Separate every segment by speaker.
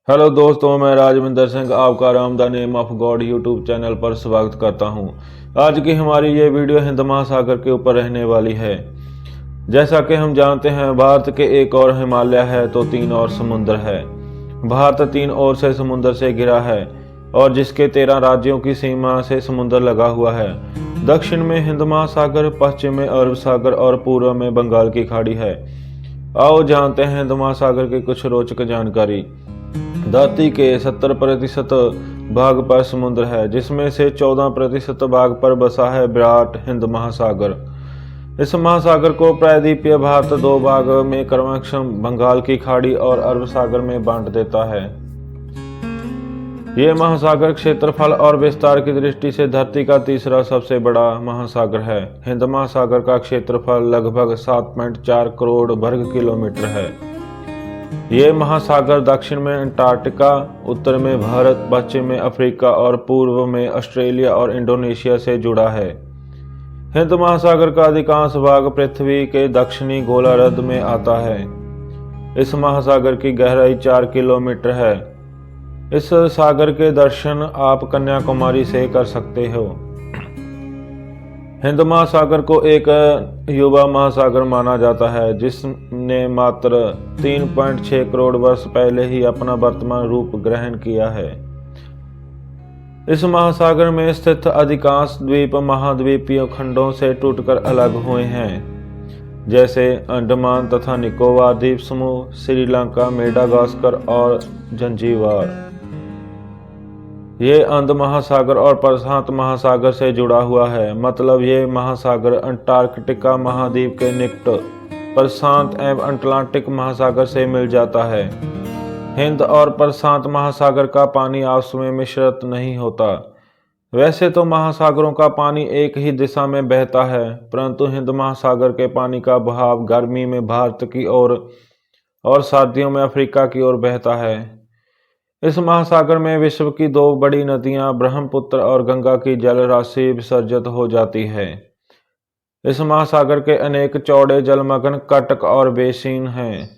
Speaker 1: Hello दोस्तों, मैं राजविंदर सिंह आपका Ram the name of God YouTube channel पर स्वागत करता हूं। आज की हमारी ये वीडियो हिंद महासागर के ऊपर रहने वाली है। जैसा कि हम जानते हैं, भारत के एक और हिमालय है तो तीन और समुद्र है। भारत तीन ओर से समुद्र से घिरा है और जिसके 13 राज्यों की सीमा से समुद्र लगा हुआ है। दक्षिण में हिंद महासागर, पश्चिम में अरब सागर और पूर्व में बंगाल की खाड़ी है। आओ जानते हैं हिंद महासागर की कुछ रोचक जानकारी। धरती के 70% भाग पर समुद्र है, जिसमें से 14% भाग पर बसा है विराट हिंद महासागर। इस महासागर को प्रायद्वीपीय भारत दो भाग में क्रमशः बंगाल की खाड़ी और अरब सागर में बांट देता है। ये महासागर क्षेत्रफल और विस्तार की दृष्टि से धरती का तीसरा सबसे बड़ा महासागर है। हिंद महासागर का क्षेत्रफल लगभग 7.4 करोड़ वर्ग किलोमीटर है। ये महासागर दक्षिण में अंटार्कटिका, उत्तर में भारत, पश्चिम में अफ्रीका और पूर्व में ऑस्ट्रेलिया और इंडोनेशिया से जुड़ा है। हिंद महासागर का अधिकांश भाग पृथ्वी के दक्षिणी गोलार्ध में आता है। इस महासागर की गहराई 4 किलोमीटर है। इस सागर के दर्शन आप कन्याकुमारी से कर सकते हो। हिंद महासागर को एक युवा महासागर माना जाता है, जिसने मात्र 3.6 करोड़ वर्ष पहले ही अपना वर्तमान रूप ग्रहण किया है। इस महासागर में स्थित अधिकांश द्वीप महाद्वीपीय खंडों से टूटकर अलग हुए हैं, जैसे अंडमान तथा निकोबार द्वीप समूह, श्रीलंका, मेडागास्कर और जंजीबार। ये अंध महासागर और प्रशांत महासागर से जुड़ा हुआ है, मतलब ये महासागर अंटार्कटिका महाद्वीप के निकट प्रशांत एवं अटलांटिक महासागर से मिल जाता है। हिंद और प्रशांत महासागर का पानी आपस में मिश्रित नहीं होता। वैसे तो महासागरों का पानी एक ही दिशा में बहता है, परंतु हिंद महासागर के पानी का बहाव गर्मी में भारत की ओर और सर्दियों में अफ्रीका की ओर बहता है। इस महासागर में विश्व की दो बड़ी नदियां ब्रह्मपुत्र और गंगा की जल राशि विसर्जित हो जाती है। इस महासागर के अनेक चौड़े जलमग्न कटक और बेसिन हैं।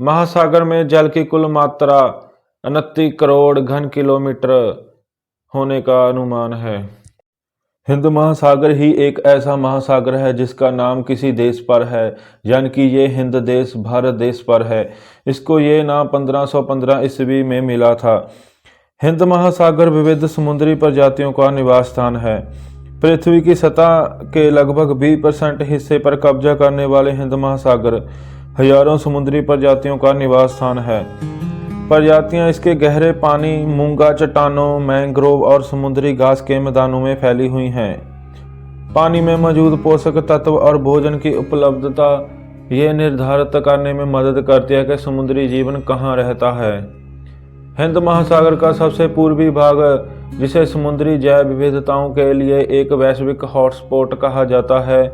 Speaker 1: महासागर में जल की कुल मात्रा 29 करोड़ घन किलोमीटर होने का अनुमान है। हिंद महासागर ही एक ऐसा महासागर है जिसका नाम किसी देश पर है, यानी कि ये हिंद देश भारत देश पर है। इसको ये नाम 1515 ईस्वी में मिला था। हिंद महासागर विविध समुद्री प्रजातियों का निवास स्थान है। पृथ्वी की सतह के लगभग 20% हिस्से पर कब्जा करने वाले हिंद महासागर हजारों समुद्री प्रजातियों का निवास स्थान है। प्रजातियां इसके गहरे पानी, मूंगा चट्टानों, मैंग्रोव और समुद्री घास के मैदानों में फैली हुई हैं। पानी में मौजूद पोषक तत्व और भोजन की उपलब्धता ये निर्धारित करने में मदद करती है कि समुद्री जीवन कहाँ रहता है। हिंद महासागर का सबसे पूर्वी भाग, जिसे समुद्री जैव विविधताओं के लिए एक वैश्विक हॉटस्पॉट कहा जाता है,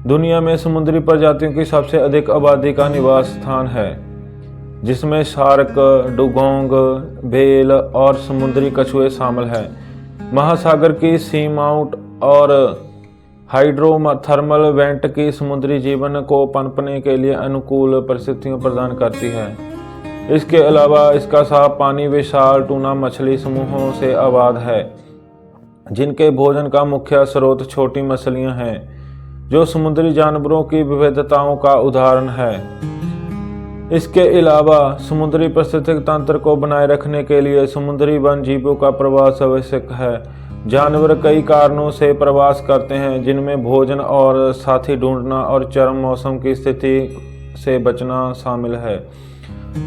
Speaker 1: दुनिया में समुद्री प्रजातियों की सबसे अधिक आबादी का निवास स्थान है, जिसमें शार्क, डुगोंग, व्हेल और समुद्री कछुए शामिल हैं। महासागर की सी माउंट और हाइड्रोथर्मल वेंट की समुद्री जीवन को पनपने के लिए अनुकूल परिस्थितियां प्रदान करती है। इसके अलावा इसका साफ पानी विशाल टूना मछली समूहों से आबाद है, जिनके भोजन का मुख्य स्रोत छोटी मछलियां हैं, जो समुद्री जानवरों की विविधताओं का उदाहरण है। इसके अलावा समुद्री पारिस्थितिक तंत्र को बनाए रखने के लिए समुद्री वन जीवों का प्रवास आवश्यक है। जानवर कई कारणों से प्रवास करते हैं, जिनमें भोजन और साथी ढूंढना और चरम मौसम की स्थिति से बचना शामिल है।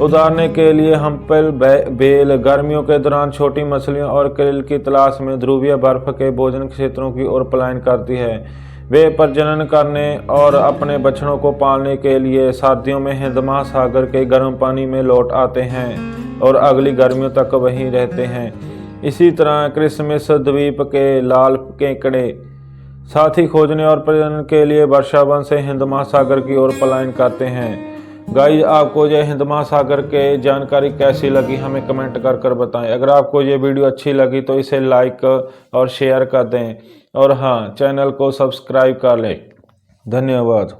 Speaker 1: उदाहरण के लिए हम्पल व्हेल गर्मियों के दौरान छोटी मछलियों और krill की तलाश में ध्रुवीय बर्फ के भोजन क्षेत्रों की ओर पलायन करती है। वे प्रजनन करने और अपने बछड़ों को पालने के लिए सर्दियों में हिंद महासागर के गर्म पानी में लौट आते हैं और अगली गर्मियों तक वहीं रहते हैं। इसी तरह क्रिसमस द्वीप के लाल केकड़े साथी खोजने और प्रजनन के लिए वर्षावन से हिंद महासागर की ओर पलायन करते हैं। गाइस, आपको ये हिंद महासागर के जानकारी कैसी लगी हमें कमेंट कर बताएं। अगर आपको ये वीडियो अच्छी लगी तो इसे लाइक और शेयर कर दें, और हाँ, चैनल को सब्सक्राइब कर लें। धन्यवाद।